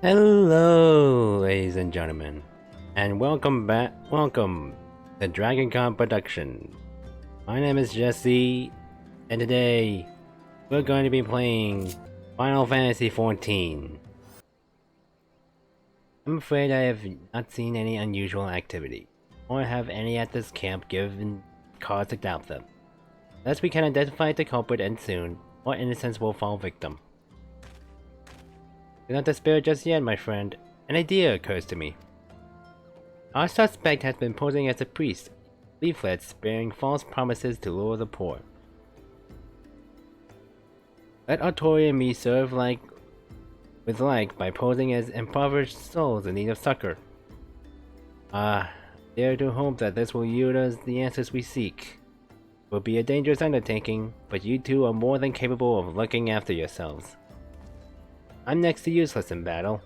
Hello, ladies and gentlemen, and welcome back. Welcome to Dragon Con Production. My name is Jesse, and today we're going to be playing Final Fantasy XIV. I'm afraid I have not seen any unusual activity, or have any at this camp given cause to doubt them. Unless we can identify the culprit, and soon, more innocents will fall victim. Do not despair just yet, my friend. An idea occurs to me. Our suspect has been posing as a priest, leaflets bearing false promises to lure the poor. Let Artori and me serve with by posing as impoverished souls in need of succor. Dare to hope that this will yield us the answers we seek. It will be a dangerous undertaking, but you two are more than capable of looking after yourselves. I'm next to useless in battle.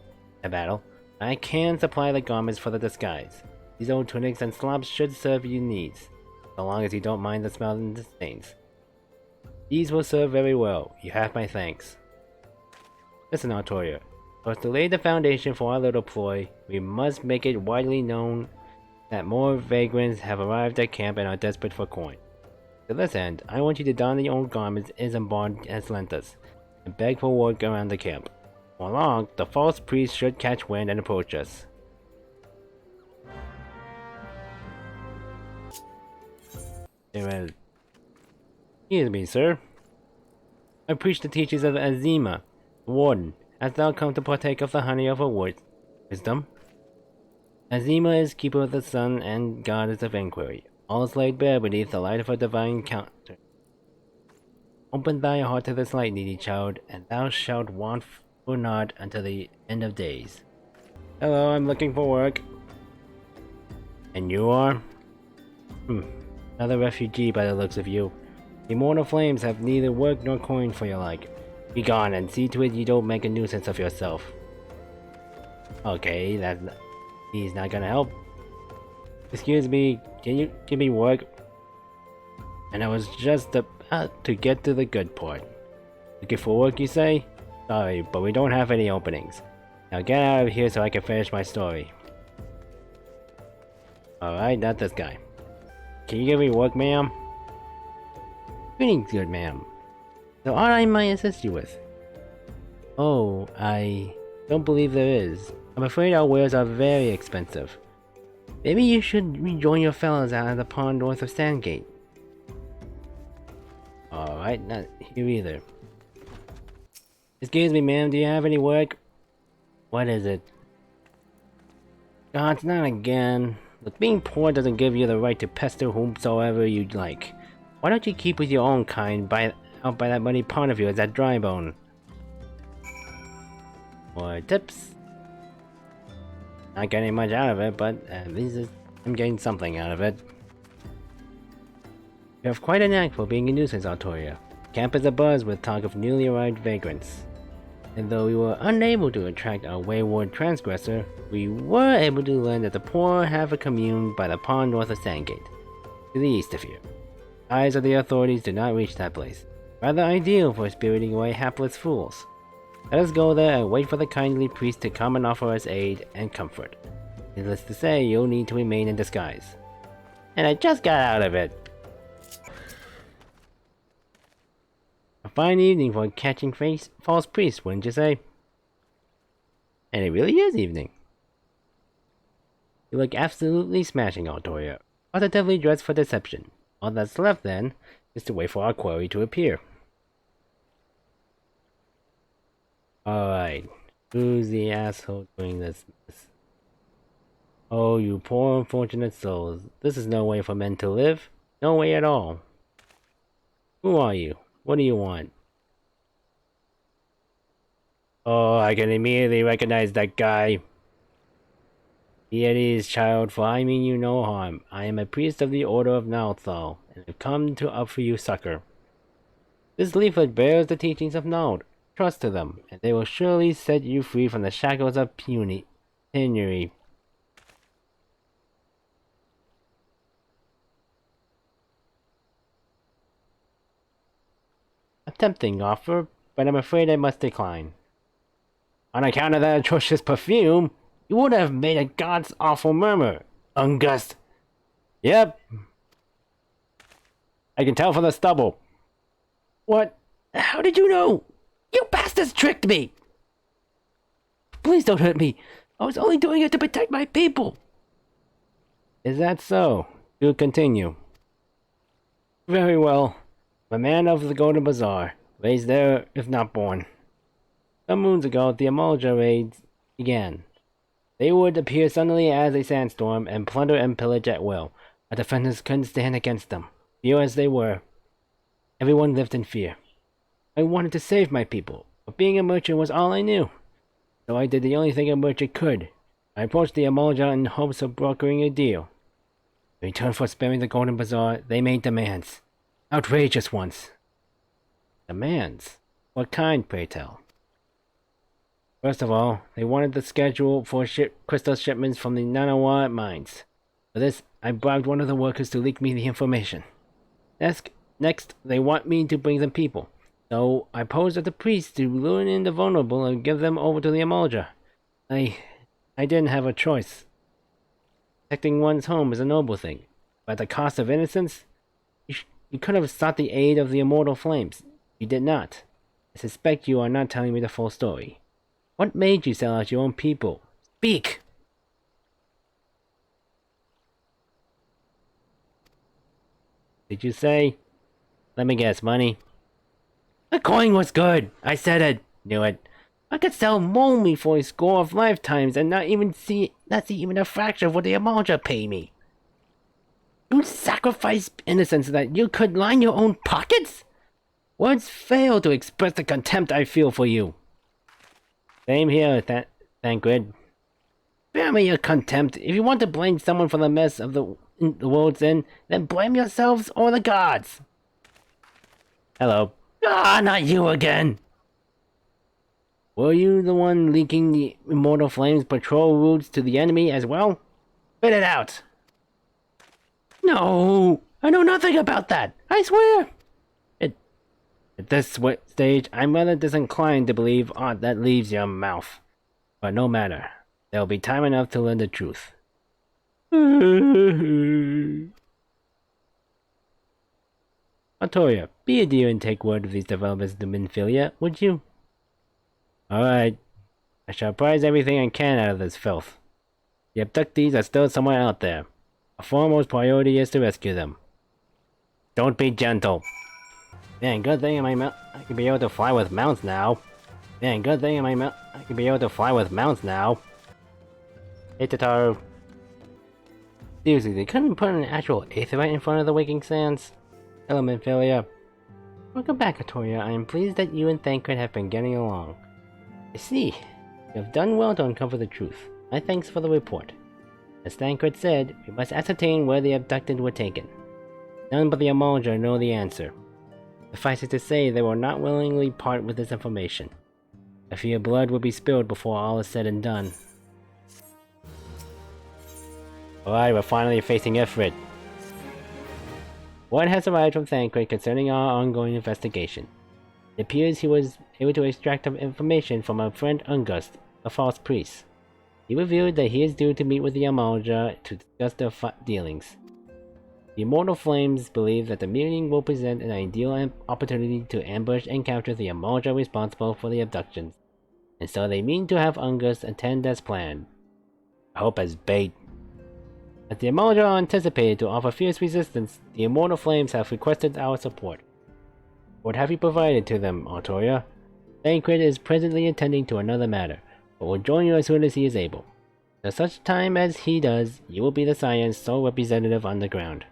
I can supply the garments for the disguise. These old tunics and slops should serve your needs, so long as you don't mind the smell and the stains. These will serve very well. You have my thanks. Listen, Artoria. For us to lay the foundation for our little ploy, we must make it widely known that more vagrants have arrived at camp and are desperate for coin. To this end, I want you to don the old garments Isambard has lent us, and beg for work around the camp. Before long, the false priest should catch wind and approach us. Excuse me, sir. I preach the teachings of Azima, the warden. Hast thou come to partake of the honey of her wisdom? Azima is keeper of the sun and goddess of inquiry. All is laid bare beneath the light of her divine counter. Open thy heart to this light, needy child, and thou shalt want for naught until the end of days. Hello, I'm looking for work. And you are? Another refugee by the looks of you. The immortal flames have neither work nor coin for your like. Be gone and see to it you don't make a nuisance of yourself. Okay, he's not gonna help. Excuse me, can you give me work? And I was just about to get to the good part. Looking for work, you say? Sorry, but we don't have any openings. Now get out of here so I can finish my story. Alright, not this guy. Can you give me work, ma'am? Greetings, good ma'am. So what I might assist you with? Oh, I don't believe there is. I'm afraid our wares are very expensive. Maybe you should rejoin your fellows out of the pond north of Sandgate. Alright, not here either. Excuse me, ma'am, do you have any work? What is it? God, it's not again. Look, being poor doesn't give you the right to pester whomsoever you'd like. Why don't you keep with your own kind out by that muddy pond of yours at Drybone? More tips? Not getting much out of it, but at least I'm getting something out of it. You have quite a knack for being a nuisance, Artoria. Camp is abuzz with talk of newly arrived vagrants. And though we were unable to attract a wayward transgressor, we were able to learn that the poor have a commune by the pond north of Sandgate, to the east of here. Eyes of the authorities do not reach that place. Rather ideal for spiriting away hapless fools. Let us go there and wait for the kindly priest to come and offer us aid and comfort. Needless to say, you'll need to remain in disguise. And I just got out of it! A fine evening for catching false priests, wouldn't you say? And it really is evening. You look absolutely smashing, Altoria. Positively dressed for deception. All that's left, then, is to wait for our quarry to appear. Alright. Who's the asshole doing this? Oh, you poor unfortunate souls. This is no way for men to live. No way at all. Who are you? What do you want? Oh, I can immediately recognize that guy. Be at ease, child, for I mean you no harm. I am a priest of the Order of Nalthal, and have come to offer you succor. This leaflet bears the teachings of Nald. Trust to them, and they will surely set you free from the shackles of penury. A tempting offer, but I'm afraid I must decline. On account of that atrocious perfume, you would have made a god's awful murmur. Ungust. Yep. I can tell from the stubble. What? How did you know? You bastards tricked me! Please don't hurt me. I was only doing it to protect my people. Is that so? Do continue. Very well. I'm a man of the Golden Bazaar, raised there if not born. Some moons ago, the Amalja raids began. They would appear suddenly as a sandstorm and plunder and pillage at will. Our defenders couldn't stand against them, few as they were. Everyone lived in fear. I wanted to save my people, but being a merchant was all I knew. So I did the only thing a merchant could. I approached the Amalja in hopes of brokering a deal. In return for sparing the Golden Bazaar, they made demands. Outrageous ones. Demands? What kind, pray tell? First of all, they wanted the schedule for crystal shipments from the Nanawa mines. For this, I bribed one of the workers to leak me the information. Next, they want me to bring them people. So I posed as a priest to lure in the vulnerable and give them over to the Amalja. I didn't have a choice. Protecting one's home is a noble thing, but at the cost of innocence, you could have sought the aid of the immortal flames. You did not. I suspect you are not telling me the full story. What made you sell out your own people? Speak! Did you say? Let me guess, money? The coin was good! I said it! Knew it. I could sell Molmy for a score of lifetimes and not see even a fraction of what the Amalja pay me. You sacrifice innocence so that you could line your own pockets? Words fail to express the contempt I feel for you. Same here, Thancred. Spare me your contempt. If you want to blame someone for the mess of the world's end, then blame yourselves or the gods. Hello. Ah, not you again! Were you the one leaking the Immortal Flames patrol routes to the enemy as well? Spit it out! No! I know nothing about that! I swear! At this stage, I'm rather disinclined to believe aught that leaves your mouth. But no matter. There'll be time enough to learn the truth. Artoria, be a dear and take word of these developments to Minfilia, would you? Alright. I shall prize everything I can out of this filth. The abductees are still somewhere out there. Our foremost priority is to rescue them. Don't be gentle. Man, good thing I can be able to fly with mounts now. Man, good thing I can be able to fly with mounts now. Hey, Tataru. Seriously, they couldn't put an actual Ifrit in front of the Waking Sands? Hello, Minfilia. Welcome back, Artoria. I am pleased that you and Thancred have been getting along. I see. You have done well to uncover the truth. My thanks for the report. As Thancred said, we must ascertain where the abducted were taken. None but the Amalja know the answer. Suffice it to say, they will not willingly part with this information. I fear blood will be spilled before all is said and done. Alright, we're finally facing Ifrit. Word has arrived from Thancred concerning our ongoing investigation. It appears he was able to extract information from our friend Ungust, a false priest. He revealed that he is due to meet with the Amalja to discuss their dealings. The Immortal Flames believe that the meeting will present an ideal opportunity to ambush and capture the Amalja responsible for the abductions, and so they mean to have Ungust attend as planned. I hope as bait. As the Amalja are anticipated to offer fierce resistance, the Immortal Flames have requested our support. What have you provided to them, Artoria? Thancred is presently attending to another matter, but will join you as soon as he is able. At such time as he does, you will be the Science sole representative on the ground.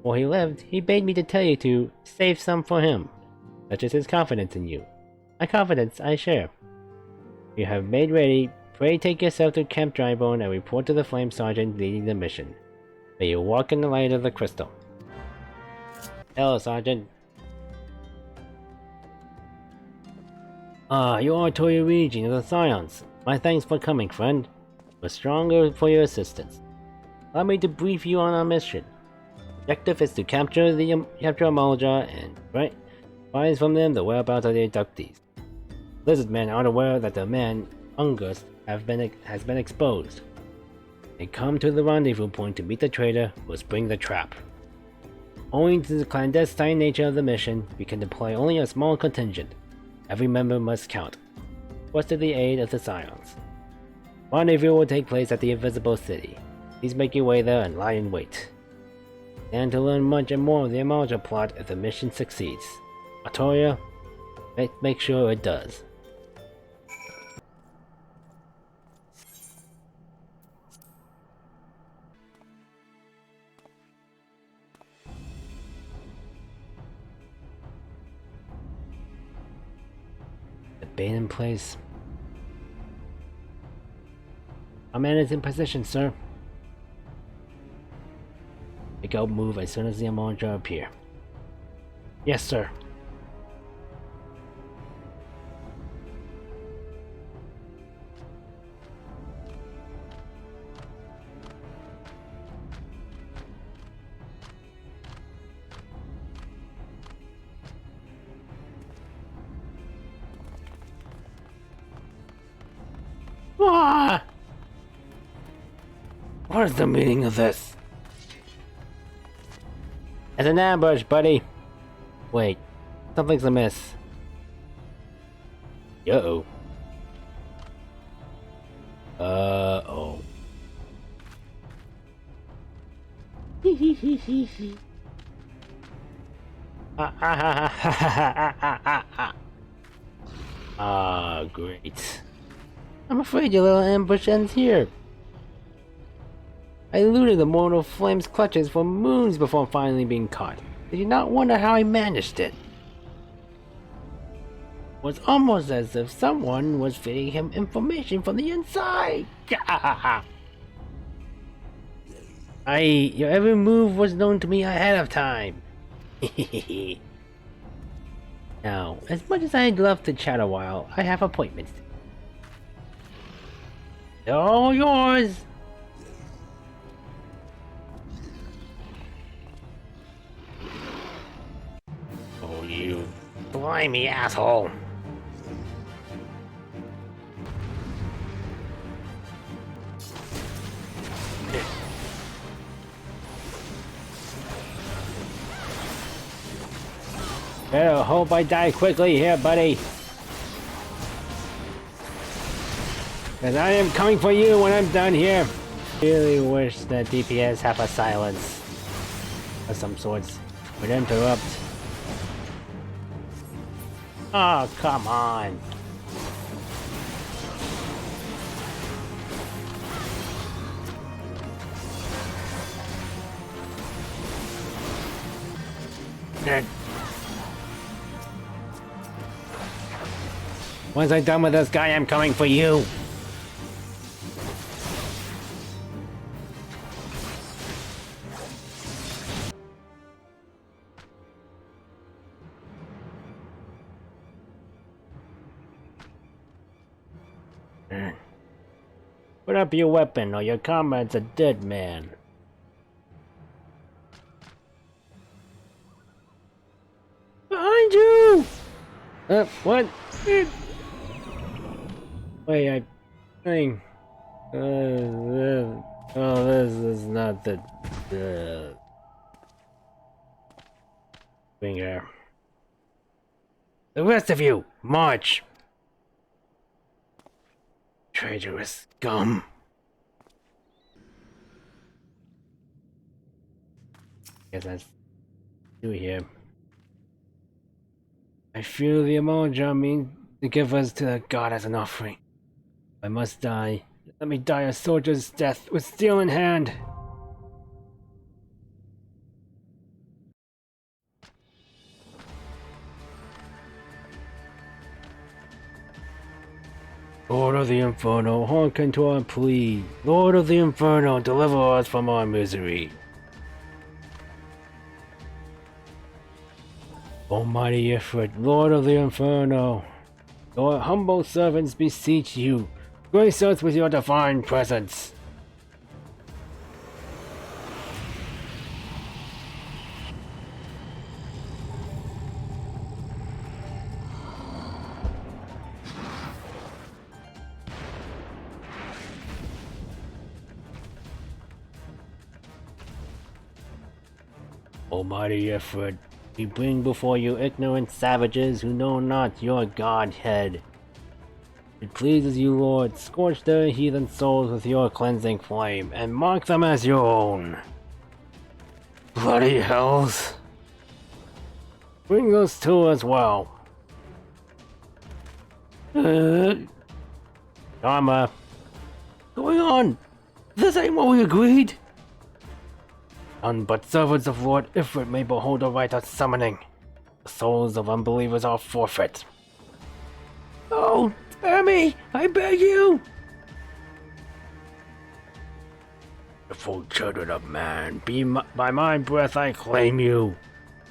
While he lived, he bade me to tell you to save some for him. Such is his confidence in you. My confidence I share. If you have made ready, pray take yourself to Camp Drybone and report to the Flame Sergeant leading the mission. May you walk in the light of the crystal. Hello, Sergeant. Ah, you are Artoria Regine of the Scions. My thanks for coming, friend. We're stronger for your assistance. Allow me to brief you on our mission. Objective is to capture Amalja and prize from them the whereabouts of the abductees. Lizardmen are unaware that the man Ungus has been exposed. They come to the rendezvous point to meet the traitor who will spring the trap. Owing to the clandestine nature of the mission, we can deploy only a small contingent. Every member must count. What's to the aid of the Scions? Rendezvous will take place at the Invisible City. Please make your way there and lie in wait. Stand to learn much and more of the Amalja plot if the mission succeeds. Artoria, make sure it does. The bait in place. Our man is in position, sir. Make out move as soon as the Amalja appear. Yes, sir. Ah! What is the meaning of this? It's an ambush, buddy. Wait, something's amiss. Uh-oh. Uh-oh. Ah, great. I'm afraid your little ambush ends here. I eluded the mortal flame's clutches for moons before finally being caught. Did you not wonder how I managed it? It was almost as if someone was feeding him information from the inside. Your every move was known to me ahead of time. Now, as much as I'd love to chat a while, I have appointments. They're all yours! Oh, you blimey asshole! Better hope I die quickly here, buddy. Cause I am coming for you when I'm done here. Really wish that DPS have a silence of some sorts. Would interrupt. Oh, come on. Once I'm done with this guy, I'm coming for you. Put up your weapon or your comrade's a dead man. Behind you! What? Wait, I think... oh, this is not the... finger. The rest of you, march! Traitorous scum. Guess that's do here. I feel the Amalja means to give us to the god as an offering. I must die. Let me die a soldier's death with steel in hand. Lord of the Inferno, hearken to our plea. Lord of the Inferno, deliver us from our misery. Almighty Ifrit, Lord of the Inferno, your humble servants beseech you, grace us with your divine presence. Almighty Ifrit, we bring before you ignorant savages who know not your Godhead. It pleases you, Lord, scorch their heathen souls with your cleansing flame, and mark them as your own. Bloody hells! Bring those two as well. Karma. Going on? This ain't what we agreed? None but servants of Lord Ifrit may behold the rite of summoning. The souls of unbelievers are forfeit. Oh, spare me! I beg you! Beautiful children of man, by my breath I claim you.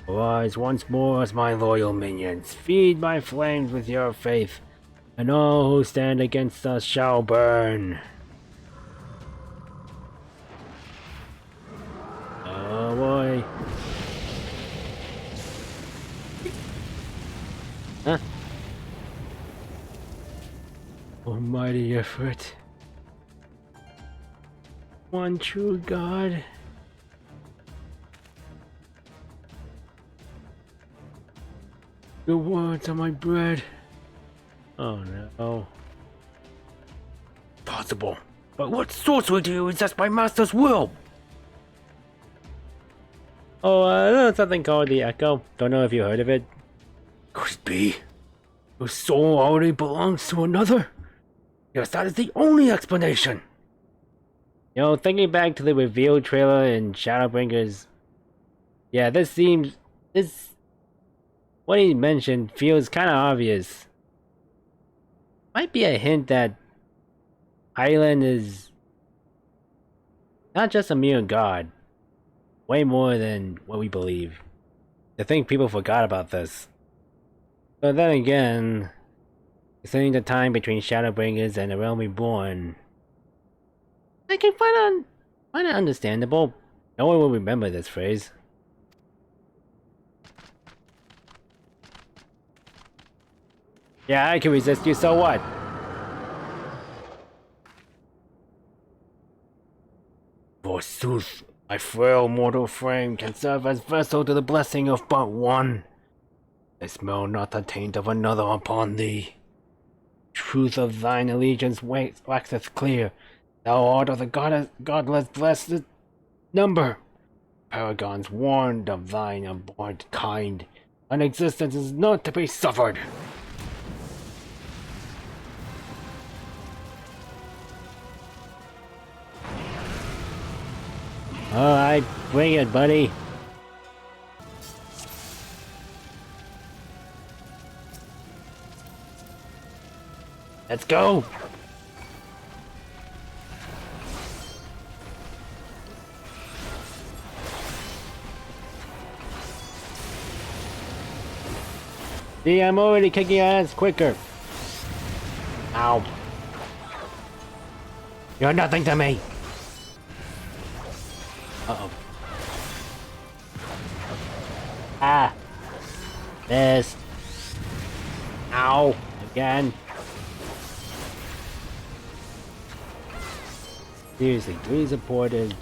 Arise once more as my loyal minions. Feed my flames with your faith, and all who stand against us shall burn. Oh boy. Huh? Almighty Ifrit. One true God. Your words are my bread. Oh no. Possible. But what sorcery do you resist my master's will? Oh, something called the Echo. Don't know if you heard of it. Could it be? Your soul already belongs to another? Yes, that is the only explanation. You know, thinking back to the reveal trailer in Shadowbringers, yeah, what he mentioned feels kind of obvious. Might be a hint that Hyland is not just a mere god, way more than what we believe. I think people forgot about this. But then again, considering the time between Shadowbringers and the Realm Reborn, I can find it understandable. No one will remember this phrase. Yeah, I can resist you, so what? Forsooth, my frail mortal frame can serve as vessel to the blessing of but one. I smell not the taint of another upon thee. Truth of thine allegiance waxeth clear. Thou art of the godless blessed number. Paragons warned of thine abhorrent kind. Thine existence is not to be suffered. Alright, bring it, buddy. Let's go! See, I'm already kicking your ass quicker. Ow. You're nothing to me. Uh-oh. Ah. This. Ow. Again. Seriously, 3 support is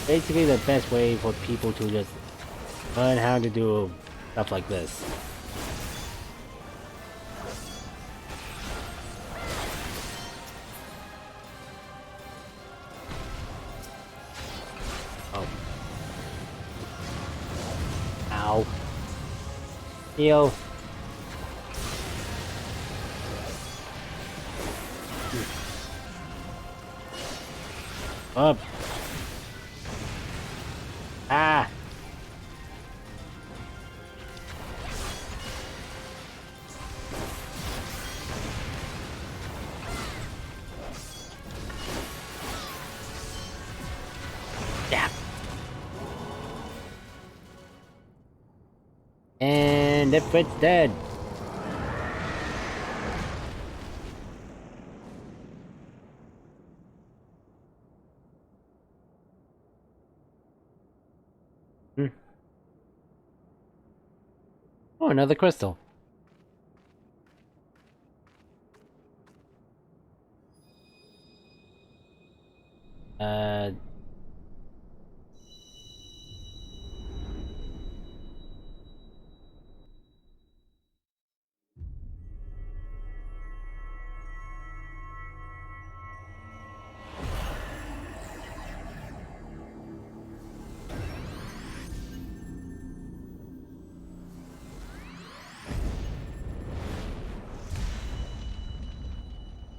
basically the best way for people to just learn how to do stuff like this. Oh. Ow. Heal. Up. Ah. Yeah. And Ifrit's dead. Oh, another crystal.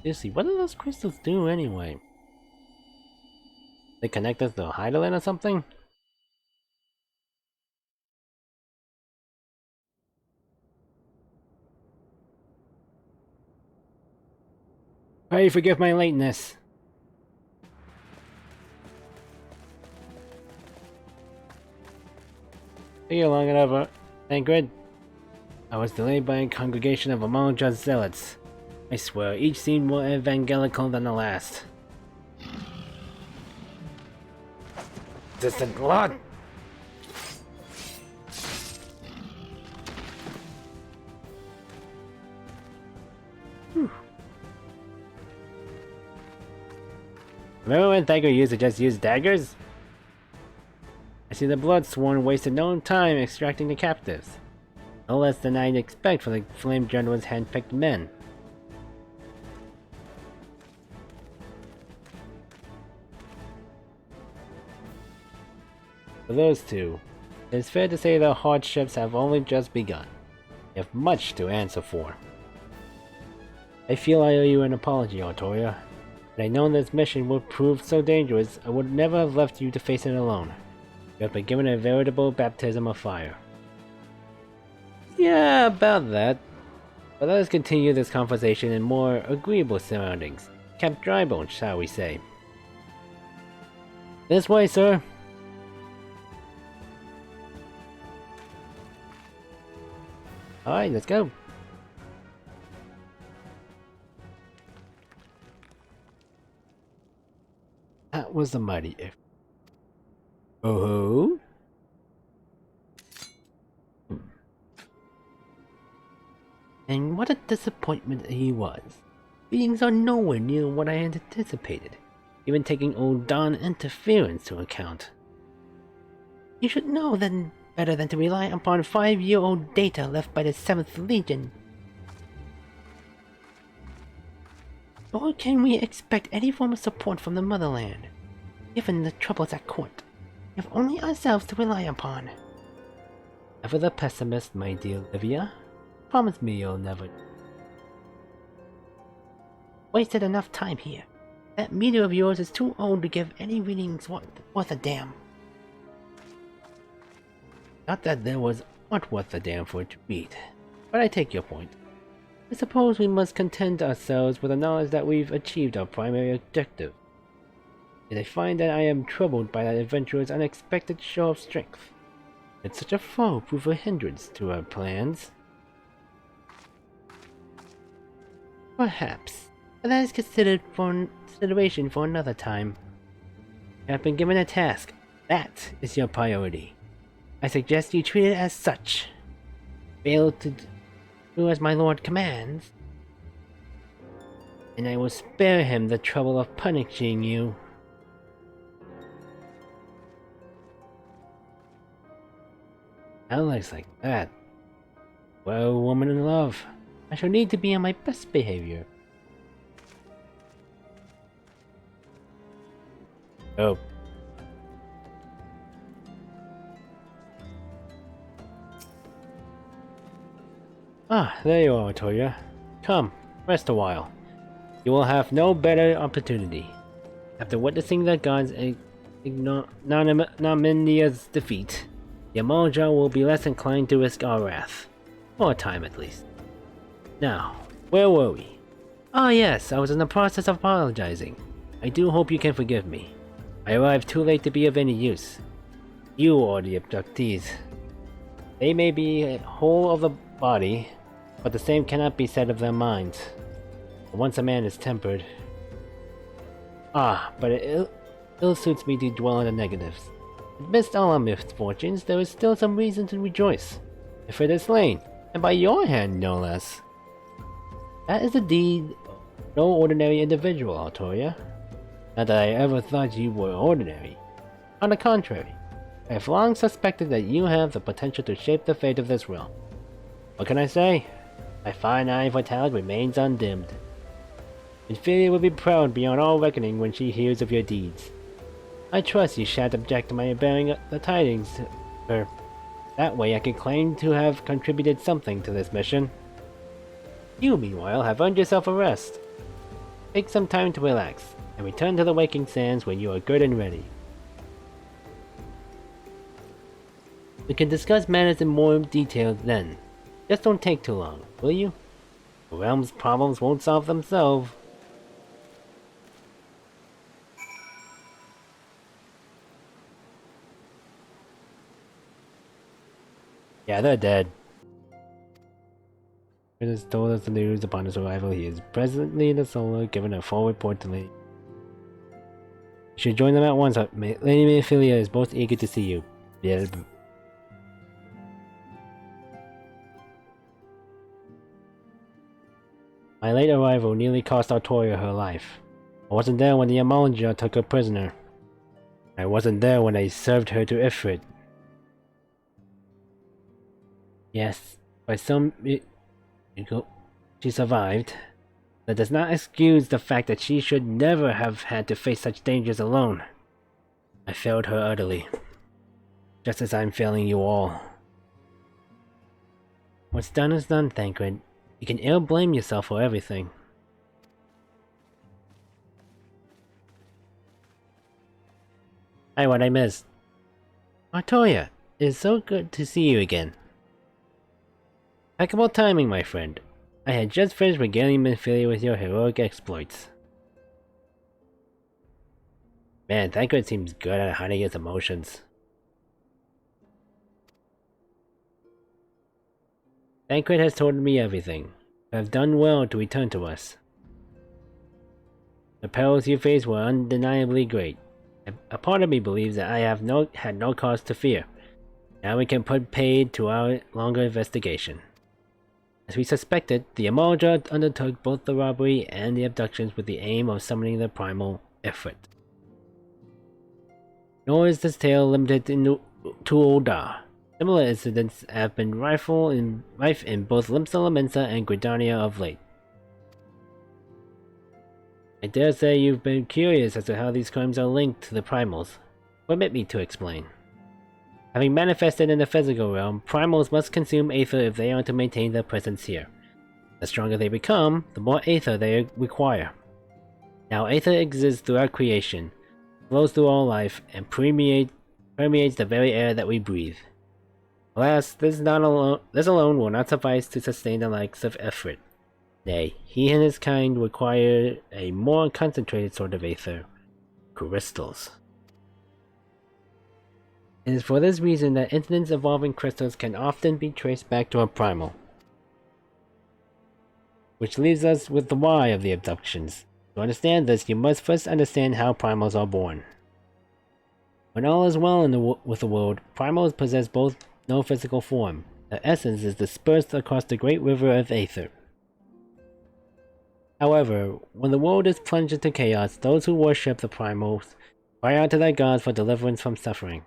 Seriously, what do those crystals do anyway? They connect us to a Heidelin or something? Pray forgive my lateness. Took you long enough, Tancred. I was delayed by a congregation of Amalja zealots. I swear, each seemed more evangelical than the last. Distant blood! Remember when Thacker used to just use daggers? I see the Bloodsworn wasted no time extracting the captives. No less than I'd expect from the Flame General's hand-picked men. For those two, it is fair to say their hardships have only just begun. They have much to answer for. I feel I owe you an apology, Artoria. Had I known this mission would prove so dangerous, I would never have left you to face it alone. You have been given a veritable baptism of fire. Yeah, about that. But let us continue this conversation in more agreeable surroundings. Camp Drybone, shall we say. This way, sir. Alright, let's go. That was the mighty Ifrit. Oh-ho? And what a disappointment he was. Readings are nowhere near what I had anticipated, even taking old Don interference to account. You should know then better than to rely upon 5-year-old data left by the 7th Legion. Or can we expect any form of support from the motherland, given the troubles at court? We have only ourselves to rely upon. Ever the pessimist, my dear Livia. Promise me you'll never... Wasted enough time here. That meter of yours is too old to give any readings worth a damn. Not that there was not worth a damn for it to read, but I take your point. I suppose we must content ourselves with the knowledge that we've achieved our primary objective. Did I find that I am troubled by that adventurer's unexpected show of strength? Did such a foe prove a hindrance to our plans? Perhaps, but that is consideration for another time. You have been given a task. That is your priority. I suggest you treat it as such. Fail to do as my lord commands, and I will spare him the trouble of punishing you. Alex like that. Well, woman in love, I shall need to be on my best behavior. Oh. Ah, there you are, Toya. Come, rest a while. You will have no better opportunity. After witnessing the gods' ignominious defeat, Yamalja will be less inclined to risk our wrath. For a time at least. Now, where were we? Ah yes, I was in the process of apologizing. I do hope you can forgive me. I arrived too late to be of any use. You are the abductees. They may be whole of the body, but the same cannot be said of their minds. Once a man is tempered... Ah, but it ill suits me to dwell on the negatives. Amidst all our misfortunes, there is still some reason to rejoice. Ifrit is slain, and by your hand, no less. That is indeed no ordinary individual, Artoria. Not that I ever thought you were ordinary. On the contrary, I have long suspected that you have the potential to shape the fate of this realm. What can I say? My fine eye for talent remains undimmed. Inferior will be proud beyond all reckoning when she hears of your deeds. I trust you shan't object to my bearing the tidings to her. That way I can claim to have contributed something to this mission. You, meanwhile, have earned yourself a rest. Take some time to relax, and return to the Waking Sands when you are good and ready. We can discuss matters in more detail then. Just don't take too long, will you? The realm's problems won't solve themselves. Yeah, they're dead. It has told us the news upon his arrival. He is presently in the solar, given a full report to Lady. You should join them at once. Lady Mayphilia is most eager to see you. Yeah. My late arrival nearly cost Artoria her life. I wasn't there when the Amalja took her prisoner. I wasn't there when I served her to Ifrit. Yes, by some she survived. That does not excuse the fact that she should never have had to face such dangers alone. I failed her utterly. Just as I'm failing you all. What's done is done, Thancred. You can ill blame yourself for everything. Hi, what I missed? Artoria, it is so good to see you again. Impeccable timing, my friend. I had just finished regaling Mayphilia with your heroic exploits. Man, Thancred seems good at hiding his emotions. Thancred has told me everything. You have done well to return to us. The perils you faced were undeniably great. A part of me believes that I have had no cause to fear. Now we can put paid to our longer investigation. As we suspected, the Amalja undertook both the robbery and the abductions with the aim of summoning the primal Ifrit. Nor is this tale limited to Ul'dah. Similar incidents have been rife in both Limsa Lominsa and Gridania of late. I dare say you've been curious as to how these crimes are linked to the primals. Permit me to explain. Having manifested in the physical realm, primals must consume aether if they are to maintain their presence here. The stronger they become, the more aether they require. Now aether exists throughout creation, flows through all life, and permeates the very air that we breathe. Alas, this alone will not suffice to sustain the likes of Ifrit. Nay, he and his kind require a more concentrated sort of aether. Crystals. It is for this reason that incidents involving crystals can often be traced back to a primal. Which leaves us with the why of the abductions. To understand this, you must first understand how primals are born. When all is well with the world, primals possess both no physical form. Their essence is dispersed across the great river of aether. However, when the world is plunged into chaos, those who worship the primals cry out to their gods for deliverance from suffering.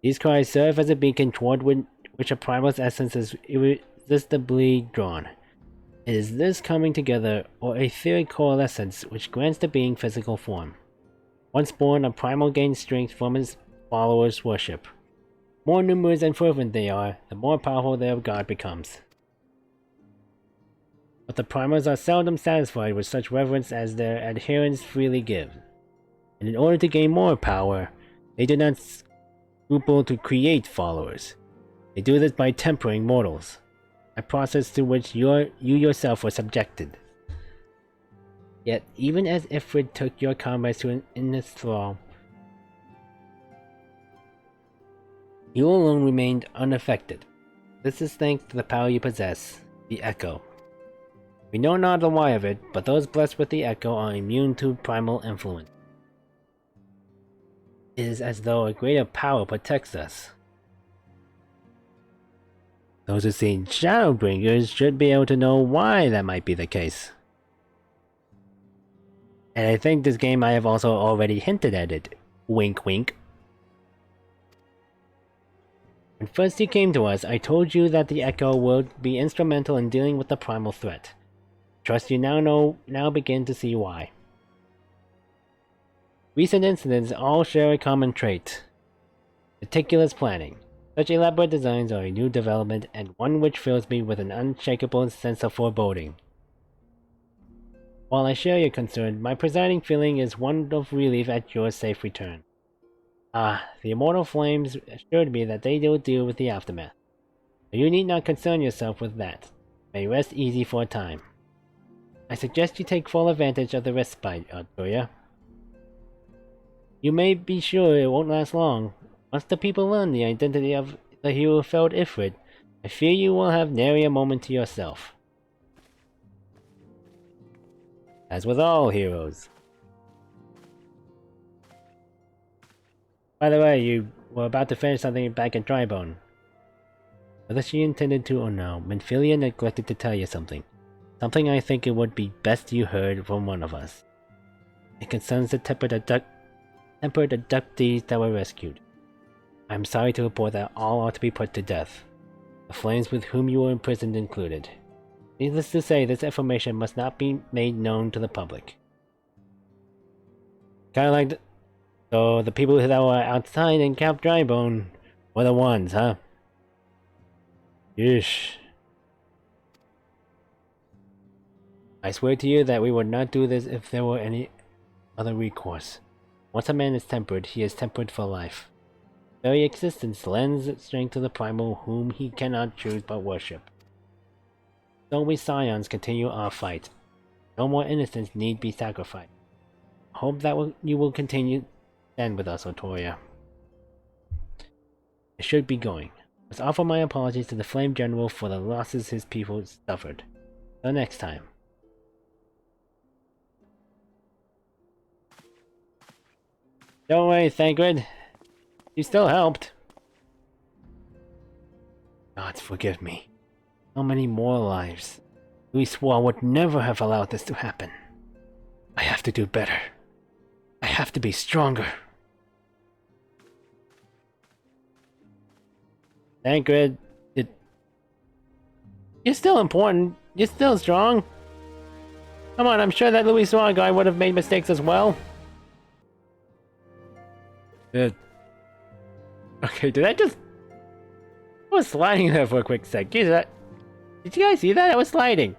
These cries serve as a beacon toward which a primal's essence is irresistibly drawn. It is this coming together, or etheric coalescence, which grants the being physical form. Once born, a primal gains strength from his followers' worship. The more numerous and fervent they are, the more powerful their god becomes. But the primals are seldom satisfied with such reverence as their adherents freely give. And in order to gain more power, they do not scruple to create followers. They do this by tempering mortals, a process to which you yourself were subjected. Yet, even as Ifrit took your comrades in his thrall, you alone remained unaffected. This is thanks to the power you possess, the Echo. We know not the why of it, but those blessed with the Echo are immune to primal influence. It is as though a greater power protects us. Those who see Shadowbringers should be able to know why that might be the case. And I think this game I have also already hinted at it. Wink wink. When first you came to us, I told you that the Echo would be instrumental in dealing with the primal threat. Trust you now begin to see why. Recent incidents all share a common trait. Meticulous planning. Such elaborate designs are a new development, and one which fills me with an unshakable sense of foreboding. While I share your concern, my presiding feeling is one of relief at your safe return. The immortal flames assured me that they will deal with the aftermath. You need not concern yourself with that. May rest easy for a time. I suggest you take full advantage of the respite, Arturia. You may be sure it won't last long. Once the people learn the identity of the hero felled Ifrit, I fear you will have nary a moment to yourself. As with all heroes. By the way, you were about to finish something back at Drybone. Whether she intended to or no, Minfilia neglected to tell you something. Something I think it would be best you heard from one of us. It concerns the tempered abductees that were rescued. I am sorry to report that all are to be put to death. The flames with whom you were imprisoned included. Needless to say, this information must not be made known to the public. Kinda like so the people that were outside in Camp Drybone were the ones, huh? Yeesh. I swear to you that we would not do this if there were any other recourse. Once a man is tempered, he is tempered for life. Very existence lends strength to the primal whom he cannot choose but worship. So we Scions continue our fight. No more innocents need be sacrificed. I hope that you will continue to stand with us, Arturia. I should be going. I must offer my apologies to the Flame General for the losses his people suffered. Till next time. Don't worry, Thancred. You still helped. Gods forgive me. How many more lives? Louis swore would never have allowed this to happen. I have to do better. I have to be stronger. Thancred, you're still important. You're still strong. Come on, I'm sure that Louis Swan guy would have made mistakes as well. Okay, did I just... I was sliding there for a quick sec. Jeez, did you guys see that? I was sliding.